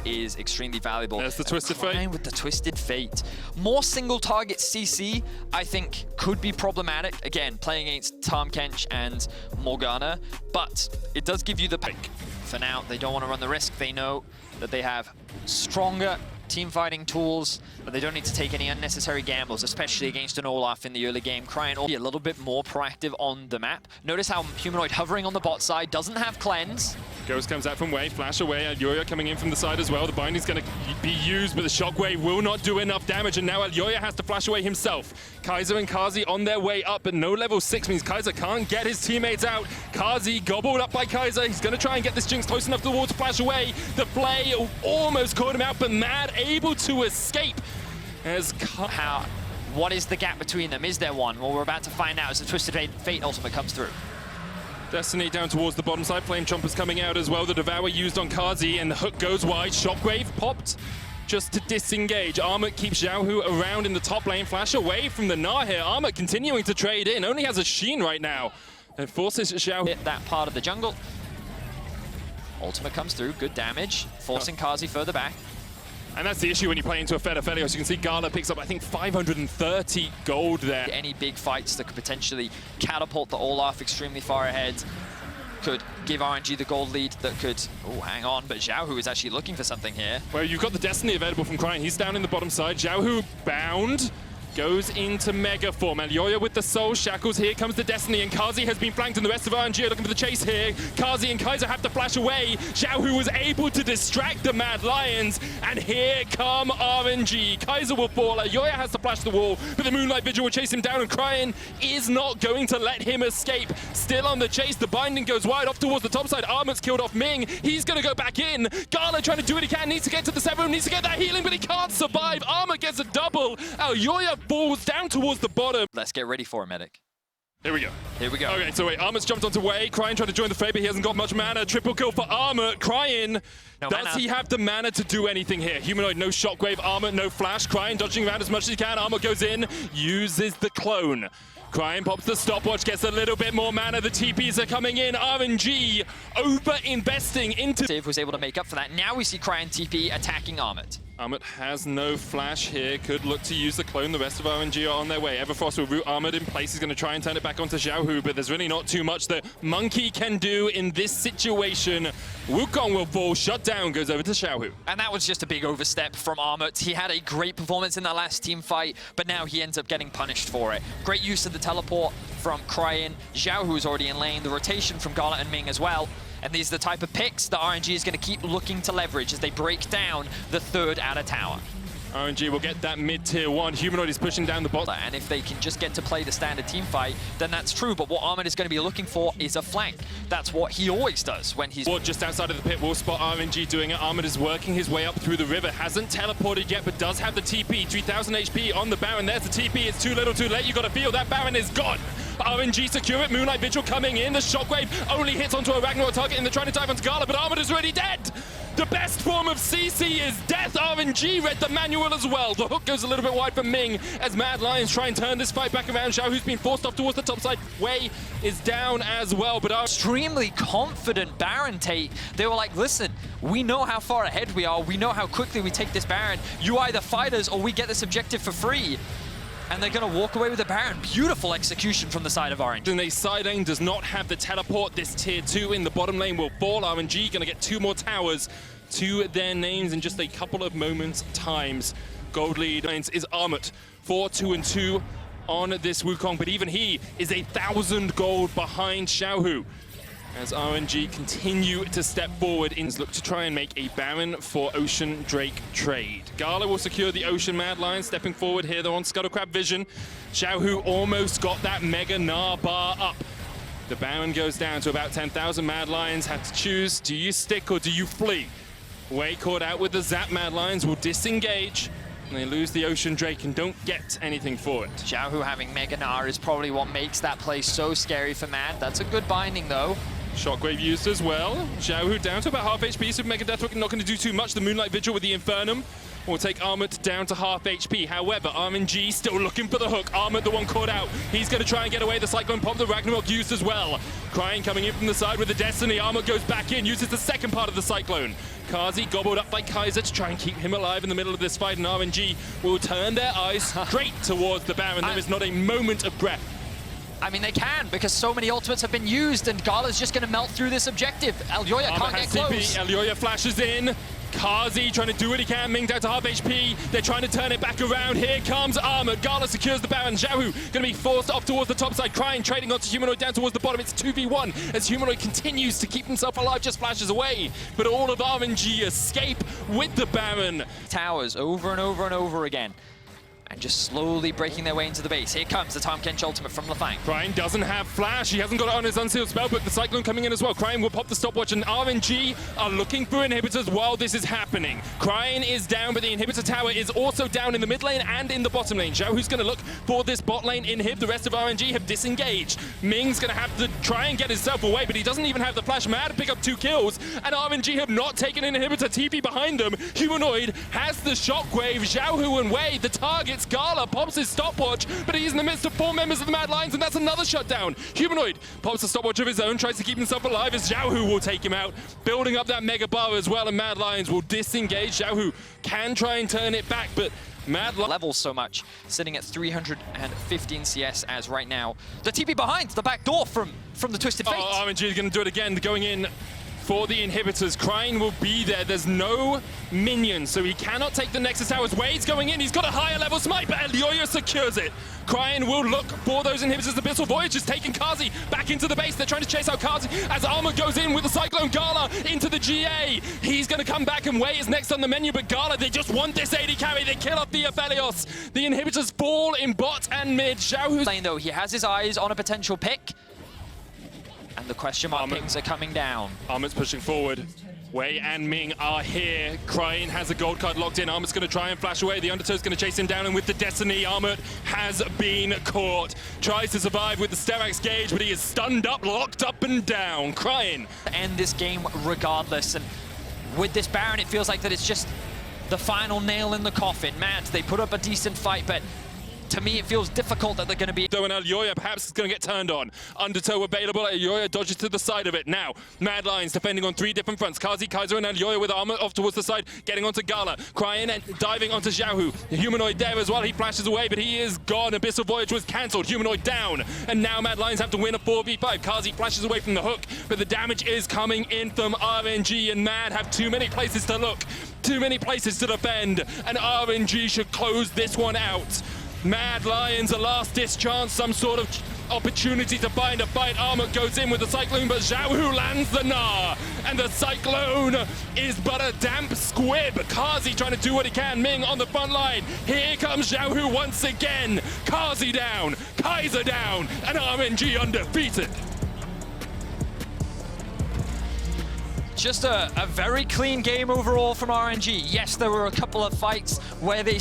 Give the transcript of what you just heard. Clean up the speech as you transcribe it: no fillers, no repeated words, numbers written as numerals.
is extremely valuable. There's the Twisted Fate. With the Twisted Fate. More single target CC, I think, could be problematic. Again, playing against Tahm Kench and Morgana, but it does give you the pick. For now, they don't want to run the risk. They know that they have stronger team fighting tools, but they don't need to take any unnecessary gambles, especially against an Olaf in the early game. Cryin will be a little bit more proactive on the map. Notice how Humanoid hovering on the bot side doesn't have cleanse. Ghost comes out from Wei, flash away. Alyoya coming in from the side as well. The binding's going to be used, but the shockwave will not do enough damage, and now Alyoya has to flash away himself. Kaiser and Kazi on their way up, but no level 6 means Kaiser can't get his teammates out. Kazi gobbled up by Kaiser. He's going to try and get this Jinx close enough to the wall to flash away. The play almost caught him out, but Mad able to escape. As what is the gap between them? Is there one? Well, we're about to find out as the Twisted Fate ultimate comes through. Destiny down towards the bottom side. Flame Chomper's coming out as well. The Devour used on Kazi, and the hook goes wide. Shockwave popped just to disengage. Armut keeps Xiaohu around in the top lane. Flash away from the Gnar here. Armut continuing to trade in. Only has a Sheen right now. And forces Xiaohu. Hit that part of the jungle. Ultimate comes through. Good damage. Forcing Kazi further back. And that's the issue when you play into a Felios. You can see Gala picks up, I think, 530 gold there. Any big fights that could potentially catapult the Olaf extremely far ahead could give RNG the gold lead that could... Oh, hang on, but Xiaohu is actually looking for something here. Well, you've got the Destiny available from Cryin. He's down in the bottom side. Xiaohu bound. Goes into Mega form. Alyoya with the Soul Shackles. Here comes the Destiny, and Kazi has been flanked, and the rest of RNG are looking for the chase here. Kazi and Kaiser have to flash away. Xiaohu was able to distract the Mad Lions, and here come RNG. Kaiser will fall. Alyoya has to flash the wall, but the Moonlight Vigil will chase him down, and Cryin is not going to let him escape. Still on the chase. The binding goes wide off towards the top side. Armut's killed off Ming. He's going to go back in. Gala trying to do what he can. Needs to get to the 7. Needs to get that healing, but he can't survive. Armut gets a double. Alyoya falls down towards the bottom. Let's get ready for it, medic. Here we go. Here we go. Okay, so wait, Armut's jumped onto Wei. Cryin trying to join the fray, but he hasn't got much mana. Triple kill for Armut. Cryin, does he have the mana to do anything here? Humanoid, no shockwave. Armut, no flash. Cryin dodging around as much as he can. Armut goes in, uses the clone. Cryin pops the stopwatch, gets a little bit more mana. The TPs are coming in. RNG over-investing into... Civ was able to make up for that. Now we see Cryin TP attacking Armut. Armut has no flash here. Could look to use the clone. The rest of RNG are on their way. Everfrost will root Armut in place. He's going to try and turn it back onto Xiaohu, but there's really not too much that Monkey can do in this situation. Wukong will fall. Shut down. Goes over to Xiaohu. And that was just a big overstep from Armut. He had a great performance in that last team fight, but now he ends up getting punished for it. Great use of the teleport from Cryin. Xiaohu is already in lane. The rotation from Gala and Ming as well. And these are the type of picks that RNG is going to keep looking to leverage as they break down the third outer tower. RNG will get that mid-tier 1. Humanoid is pushing down the bot. And if they can just get to play the standard team fight, then that's true. But what Armut is going to be looking for is a flank. That's what he always does when he's... Just outside of the pit, we'll spot RNG doing it. Armut is working his way up through the river. Hasn't teleported yet, but does have the TP. 3000 HP on the Baron. There's the TP. It's too little too late. You got to feel that Baron is gone. RNG secure it. Moonlight Vigil coming in. The shockwave only hits onto a Ragnarok target, and they're trying to dive onto Gala, but Armut is already dead. The best form of CC is death. RNG read the manual as well. The hook goes a little bit wide for Ming as Mad Lions try and turn this fight back around. Xiaohu's been forced off towards the top side. Wei is down as well, but extremely confident Baron take. They were like, listen, we know how far ahead we are. We know how quickly we take this Baron. You either fight us or we get this objective for free. And they're going to walk away with the Baron. Beautiful execution from the side of RNG. And the side lane does not have the teleport. This tier 2 in the bottom lane will fall. RNG going to get 2 more towers to their names in just a couple of moments times. Gold lead is Armut. 4-2-2 on this Wukong, but even he is 1,000 gold behind Xiaohu. As RNG continue to step forward in look to try and make a Baron for Ocean Drake trade. Gala will secure the Ocean Mad Lion, stepping forward here. They're on Scuttlecrab Vision. Xiaohu almost got that Mega Gnar bar up. The Baron goes down to about 10,000 Mad Lions. Have to choose, do you stick or do you flee? Wei caught out with the Zap. Mad Lions will disengage. And they lose the Ocean Drake and don't get anything for it. Xiaohu having Mega Gnar is probably what makes that play so scary for Mad. That's a good binding though. Shockwave used as well. Xiaohu down to about half HP, so Mega Deathhook not going to do too much. The Moonlight Vigil with the Infernum will take Armut down to half HP. However, RNG still looking for the hook. Armut, the one caught out. He's going to try and get away. The Cyclone Pop, the Ragnarok used as well. Cryin coming in from the side with the Destiny. Armut goes back in, uses the second part of the Cyclone. Kazi gobbled up by Kaiser to try and keep him alive in the middle of this fight, and RNG will turn their eyes straight towards the Baron. There is not a moment of breath. I mean, they can, because so many ultimates have been used, and Gala's just going to melt through this objective. Elyoya can't get close. Elyoya flashes in. Kazi trying to do what he can. Ming down to half HP. They're trying to turn it back around. Here comes Armor. Gala secures the Baron. Xiaohu going to be forced off towards the top side. Crying, trading onto Humanoid down towards the bottom. It's 2v1 as Humanoid continues to keep himself alive, just flashes away. But all of RNG escape with the Baron. Towers over and over and over again. And just slowly breaking their way into the base. Here comes the Tahm Kench ultimate from Lafang. Crying doesn't have flash. He hasn't got it on his unsealed spellbook. The Cyclone coming in as well. Crying will pop the stopwatch, and RNG are looking for inhibitors while this is happening. Crying is down, but the inhibitor tower is also down in the mid lane and in the bottom lane. Zhao, who's going to look for this bot lane inhib. The rest of RNG have disengaged. Ming's going to have to try and get himself away, but he doesn't even have the flash. Mad to pick up 2 kills, and RNG have not taken an inhibitor. TP behind them. Humanoid has the shockwave. Xiaohu and Wei, the targets. Gala pops his stopwatch, but he's in the midst of 4 members of the Mad Lions, and that's another shutdown. Humanoid pops a stopwatch of his own, tries to keep himself alive as Xiaohu will take him out, building up that mega bar as well, and Mad Lions will disengage. Xiaohu can try and turn it back, but Mad levels so much, sitting at 315 CS as right now. The TP behind the back door from the Twisted Fate. Oh, RNG is going to do it again, going in for the inhibitors. Crying will be there. There's no minions, so he cannot take the Nexus Towers. Wade's going in. He's got a higher level smite, but Elyoya secures it. Crying will look for those inhibitors. Abyssal Voyage is taking Kazi back into the base. They're trying to chase out Kazi as Armor goes in with the Cyclone. Gala into the GA. He's going to come back, and Wei is next on the menu, but Gala, they just want this AD carry. They kill off the Aphelios. The inhibitors fall in bot and mid. Xiaohu's lane, though, he has his eyes on a potential pick. And the question mark pings are coming down. Armit's pushing forward. Wei and Ming are here. Crying has a gold card locked in. Armit's going to try and flash away. The Undertow's going to chase him down, and with the Destiny, Armit has been caught. Tries to survive with the Sterak's gauge, but he is stunned up, locked up and down. Crying. End this game regardless, and with this Baron, it feels like that it's just the final nail in the coffin. Mad, they put up a decent fight, but to me, it feels difficult that they're going to be... Though, and Elyoya perhaps is going to get turned on. Undertow available. Elyoya dodges to the side of it. Now, Mad Lions defending on 3 different fronts. Kazi, Kaiser, and Elyoya with Armor off towards the side, getting onto Gala. Crying and diving onto Xiaohu. The Humanoid there as well. He flashes away, but he is gone. Abyssal Voyage was cancelled. Humanoid down. And now Mad Lions have to win a 4v5. Kazi flashes away from the hook, but the damage is coming in from RNG, and Mad have too many places to look, too many places to defend, and RNG should close this one out. Mad Lions, a last-ditch chance, some sort of opportunity to find a fight. Armor goes in with the Cyclone, but Xiaohu lands the Gnar, and the Cyclone is but a damp squib. Kazi trying to do what he can. Ming on the front line. Here comes Xiaohu once again. Kazi down, Kaiser down, and RNG undefeated. Just a very clean game overall from RNG. Yes, there were a couple of fights where they